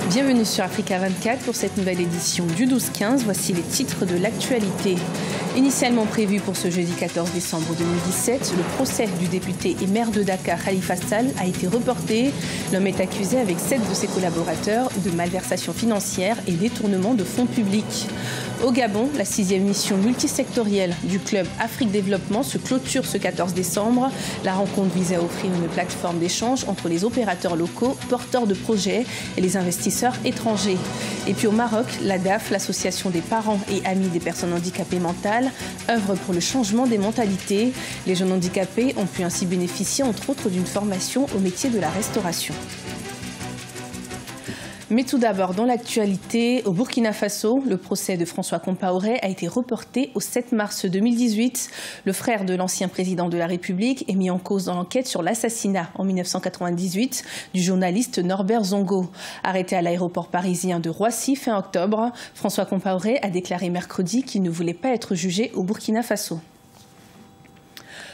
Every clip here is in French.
Bienvenue sur Africa 24 pour cette nouvelle édition du 12-15. Voici les titres de l'actualité. Initialement prévu pour ce jeudi 14 décembre 2017, le procès du député et maire de Dakar, Khalifa Sall, a été reporté. L'homme est accusé avec 7 de ses collaborateurs de malversation financière et détournement de fonds publics. Au Gabon, la 6e mission multisectorielle du club Afrique Développement se clôture ce 14 décembre. La rencontre visait à offrir une plateforme d'échange entre les opérateurs locaux, porteurs de projets et les investisseurs étrangers. Et puis au Maroc, la DAF, l'association des parents et amis des personnes handicapées mentales, œuvre pour le changement des mentalités. Les jeunes handicapés ont pu ainsi bénéficier entre autres d'une formation au métier de la restauration. Mais tout d'abord, dans l'actualité, au Burkina Faso, le procès de François Compaoré a été reporté au 7 mars 2018. Le frère de l'ancien président de la République est mis en cause dans l'enquête sur l'assassinat en 1998 du journaliste Norbert Zongo. Arrêté à l'aéroport parisien de Roissy fin octobre, François Compaoré a déclaré mercredi qu'il ne voulait pas être jugé au Burkina Faso.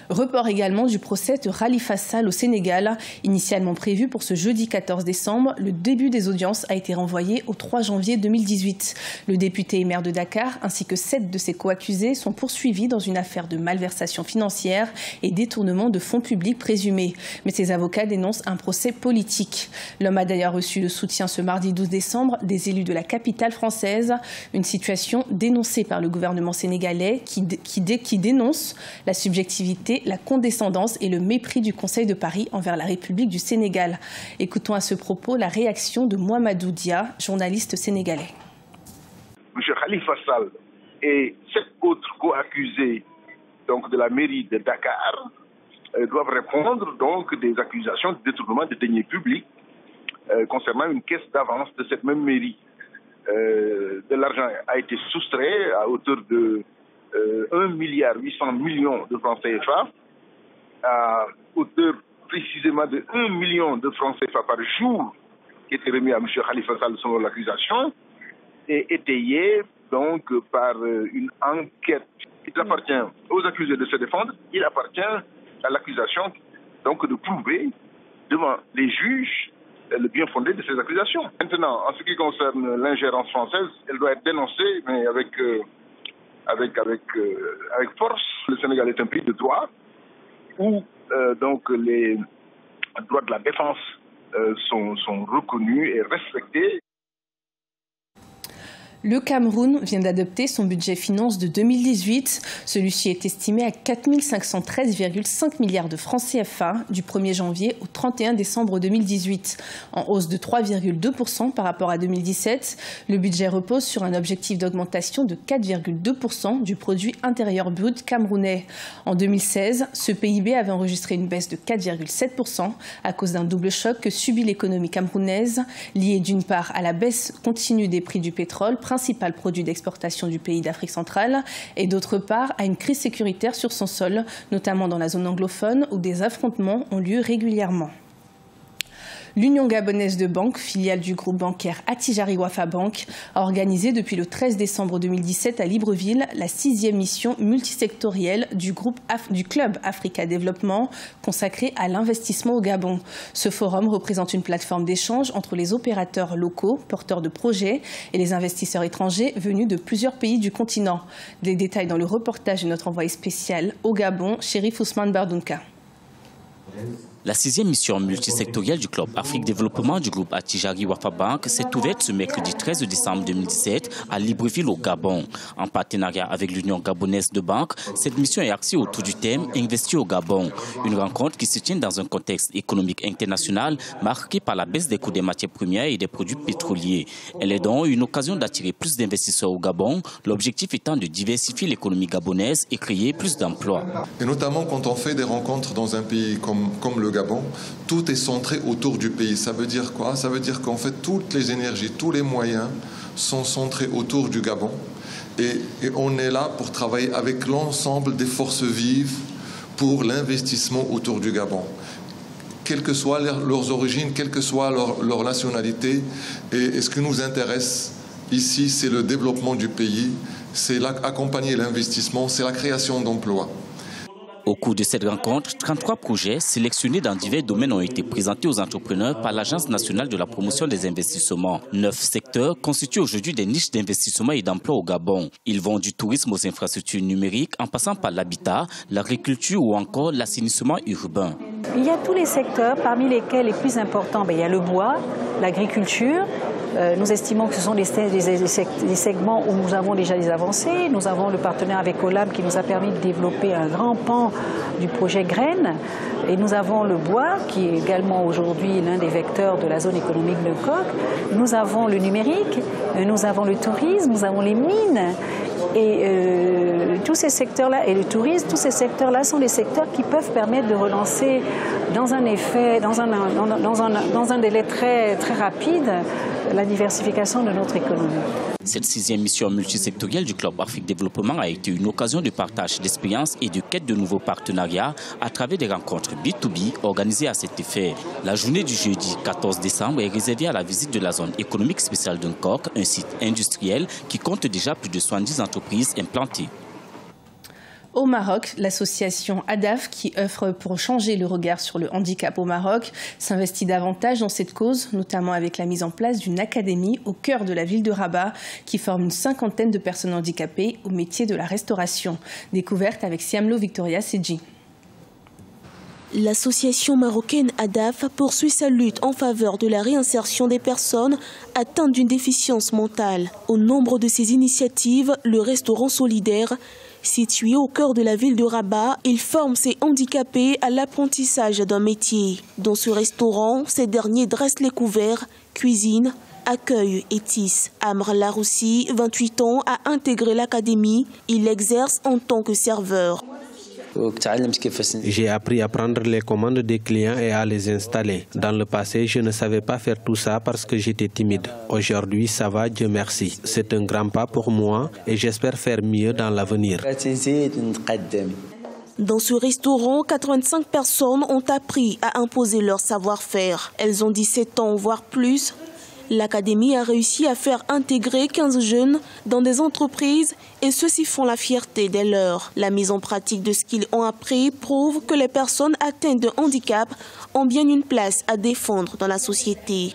Report également du procès de Khalifa Sall au Sénégal. Initialement prévu pour ce jeudi 14 décembre, le début des audiences a été renvoyé au 3 janvier 2018. Le député et maire de Dakar ainsi que 7 de ses coaccusés sont poursuivis dans une affaire de malversation financière et détournement de fonds publics présumés. Mais ses avocats dénoncent un procès politique. L'homme a d'ailleurs reçu le soutien ce mardi 12 décembre des élus de la capitale française. Une situation dénoncée par le gouvernement sénégalais qui dénonce la subjectivité, la condescendance et le mépris du Conseil de Paris envers la République du Sénégal. Écoutons à ce propos la réaction de Mohamedou Dia, journaliste sénégalais. M. Khalifa Sall et 7 autres co-accusés de la mairie de Dakar doivent répondre des accusations de détournement de deniers publics concernant une caisse d'avance de cette même mairie. De l'argent a été soustrait à hauteur de 1,8 milliard de francs CFA, à hauteur précisément de 1 million de francs CFA par jour, qui était remis à M. Khalifa Sall selon l'accusation, et étayé par une enquête. Il appartient aux accusés de se défendre, il appartient à l'accusation de prouver devant les juges le bien fondé de ces accusations. Maintenant, en ce qui concerne l'ingérence française, elle doit être dénoncée, mais avec force. Le Sénégal est un pays de droit où les droits de la défense sont reconnus et respectés. Le Cameroun vient d'adopter son budget finance de 2018. Celui-ci est estimé à 4 513,5 milliards de francs CFA du 1er janvier au 31 décembre 2018, en hausse de 3,2% par rapport à 2017. Le budget repose sur un objectif d'augmentation de 4,2% du produit intérieur brut camerounais. En 2016, ce PIB avait enregistré une baisse de 4,7% à cause d'un double choc que subit l'économie camerounaise, lié d'une part à la baisse continue des prix du pétrole, principal produit d'exportation du pays d'Afrique centrale, et d'autre part à une crise sécuritaire sur son sol, notamment dans la zone anglophone où des affrontements ont lieu régulièrement. L'Union gabonaise de banque, filiale du groupe bancaire Attijari Wafa Bank, a organisé depuis le 13 décembre 2017 à Libreville la 6e mission multisectorielle du club Africa Développement consacrée à l'investissement au Gabon. Ce forum représente une plateforme d'échange entre les opérateurs locaux, porteurs de projets, et les investisseurs étrangers venus de plusieurs pays du continent. Des détails dans le reportage de notre envoyé spécial au Gabon, Chérif Ousmane Bardunka. La 6e mission multisectorielle du club Afrique Développement du groupe Attijari Wafa Bank s'est ouverte ce mercredi 13 décembre 2017 à Libreville au Gabon. En partenariat avec l'Union gabonaise de banque, cette mission est axée autour du thème « Investir au Gabon ». Une rencontre qui se tient dans un contexte économique international marqué par la baisse des coûts des matières premières et des produits pétroliers. Elle est donc une occasion d'attirer plus d'investisseurs au Gabon, l'objectif étant de diversifier l'économie gabonaise et créer plus d'emplois. Et notamment quand on fait des rencontres dans un pays comme le Gabon, tout est centré autour du pays. Ça veut dire quoi? Ça veut dire qu'en fait, toutes les énergies, tous les moyens sont centrés autour du Gabon. Et on est là pour travailler avec l'ensemble des forces vives pour l'investissement autour du Gabon. Quelles que soient leurs origines, quelle que soit leur nationalité. Et ce qui nous intéresse ici, c'est le développement du pays, c'est accompagner l'investissement, c'est la création d'emplois. Au cours de cette rencontre, 33 projets sélectionnés dans divers domaines ont été présentés aux entrepreneurs par l'Agence nationale de la promotion des investissements. 9 secteurs constituent aujourd'hui des niches d'investissement et d'emploi au Gabon. Ils vont du tourisme aux infrastructures numériques en passant par l'habitat, l'agriculture ou encore l'assainissement urbain. Il y a tous les secteurs, parmi lesquels les plus importants, il y a le bois, l'agriculture. Nous estimons que ce sont des segments où nous avons déjà des avancées. Nous avons le partenaire avec Olam qui nous a permis de développer un grand pan du projet Graines. Et nous avons le bois qui est également aujourd'hui l'un des vecteurs de la zone économique de Coq. Nous avons le numérique, nous avons le tourisme, nous avons les mines. Et tous ces secteurs-là, et le tourisme, tous ces secteurs-là sont des secteurs qui peuvent permettre de relancer dans un délai très, très rapide la diversification de notre économie. Cette 6e mission multisectorielle du Club Afrique Développement a été une occasion de partage d'expériences et de quête de nouveaux partenariats à travers des rencontres B2B organisées à cet effet. La journée du jeudi 14 décembre est réservée à la visite de la zone économique spéciale de Nkok, un site industriel qui compte déjà plus de 70 entreprises implantées. Au Maroc, l'association ADAF, qui œuvre pour changer le regard sur le handicap au Maroc, s'investit davantage dans cette cause, notamment avec la mise en place d'une académie au cœur de la ville de Rabat, qui forme une 50aine de personnes handicapées au métier de la restauration. Découverte avec Siamlo Victoria Sedji. L'association marocaine ADAF poursuit sa lutte en faveur de la réinsertion des personnes atteintes d'une déficience mentale. Au nombre de ces initiatives, le restaurant solidaire, situé au cœur de la ville de Rabat, il forme ces handicapés à l'apprentissage d'un métier. Dans ce restaurant, ces derniers dressent les couverts, cuisinent, accueillent et tissent. Amr Laroussi, 28 ans, a intégré l'académie. Il exerce en tant que serveur. J'ai appris à prendre les commandes des clients et à les installer. Dans le passé, je ne savais pas faire tout ça parce que j'étais timide. Aujourd'hui, ça va, Dieu merci. C'est un grand pas pour moi et j'espère faire mieux dans l'avenir. Dans ce restaurant, 85 personnes ont appris à imposer leur savoir-faire. Elles ont 17 ans, voire plus. L'académie a réussi à faire intégrer 15 jeunes dans des entreprises et ceux-ci font la fierté des leurs. La mise en pratique de ce qu'ils ont appris prouve que les personnes atteintes de handicap ont bien une place à défendre dans la société.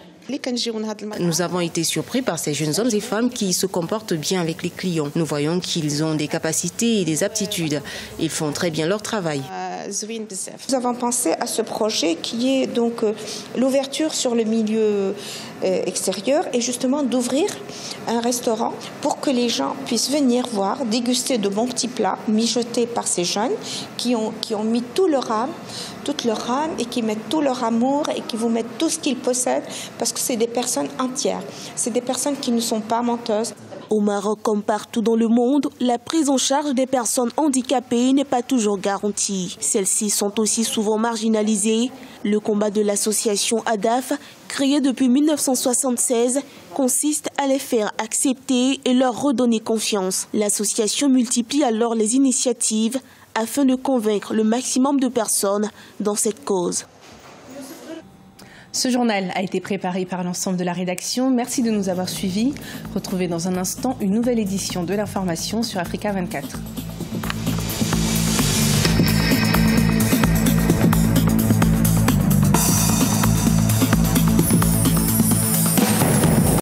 Nous avons été surpris par ces jeunes hommes et femmes qui se comportent bien avec les clients. Nous voyons qu'ils ont des capacités et des aptitudes. Ils font très bien leur travail. Nous avons pensé à ce projet qui est donc l'ouverture sur le milieu extérieur et justement d'ouvrir un restaurant pour que les gens puissent venir voir, déguster de bons petits plats mijotés par ces jeunes qui ont mis toute leur âme et qui mettent tout leur amour et qui vous mettent tout ce qu'ils possèdent parce que c'est des personnes entières, c'est des personnes qui ne sont pas menteuses. Au Maroc, comme partout dans le monde, la prise en charge des personnes handicapées n'est pas toujours garantie. Celles-ci sont aussi souvent marginalisées. Le combat de l'association ADAF, créée depuis 1976, consiste à les faire accepter et leur redonner confiance. L'association multiplie alors les initiatives afin de convaincre le maximum de personnes dans cette cause. Ce journal a été préparé par l'ensemble de la rédaction. Merci de nous avoir suivis. Retrouvez dans un instant une nouvelle édition de l'information sur Africa 24.